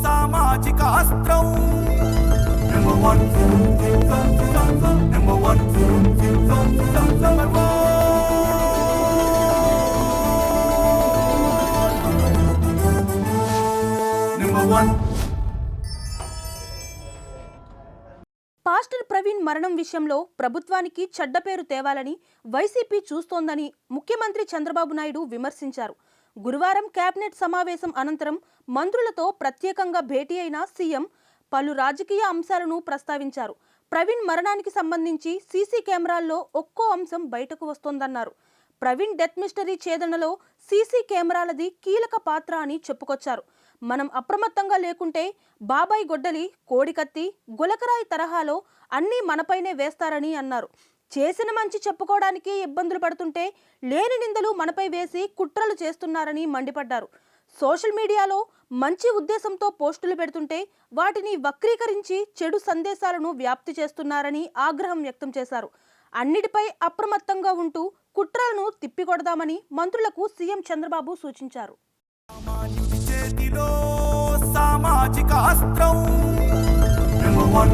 సామాజిక అస్త్రం number one number one number one. Pastor Praveen మరణం విషయంలో ప్రభుత్వానికి చెడ్డ పేరు తేవాలని వైసీపీ చూస్తోందని ముఖ్యమంత్రి చంద్రబాబు నాయుడు విమర్శించారు. గురువారం కేబినెట్ సమావేశం అనంతరం మంత్రులతో ప్రత్యేకంగా భేటీ అయిన సీఎం పలు రాజకీయ అంశాలను ప్రస్తావించారు. ప్రవీణ్ మరణానికి సంబంధించి సీసీ కెమెరాల్లో ఒక్కో అంశం బయటకు వస్తోందన్నారు. ప్రవీణ్ డెత్ మిస్టరీ ఛేదనలో సీసీ కెమెరాలది కీలక పాత్ర అని చెప్పుకొచ్చారు. మనం అప్రమత్తంగా లేకుంటే బాబాయ్ గొడ్డలి, కోడికత్తి, గులకరాయి తరహాలో అన్నీ మనపైనే వేస్తారని అన్నారు. చేసిన మంచి చెప్పుకోవడానికి ఇబ్బందులు పడుతుంటే లేని నిందలు మనపై వేసి కుట్రలు చేస్తున్నారని మండిపడ్డారు. సోషల్ మీడియాలో మంచి ఉద్దేశంతో పోస్టులు పెడుతుంటే వాటిని వక్రీకరించి చెడు సందేశాలను వ్యాప్తి చేస్తున్నారని ఆగ్రహం వ్యక్తం చేశారు. అన్నిటిపై అప్రమత్తంగా ఉంటూ కుట్రలను తిప్పికొడదామని మంత్రులకు సీఎం చంద్రబాబు సూచించారు. సామాజిక అస్త్రం నెంబర్ వన్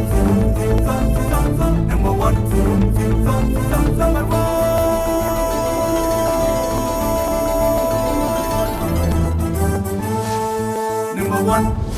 నెంబర్ వన్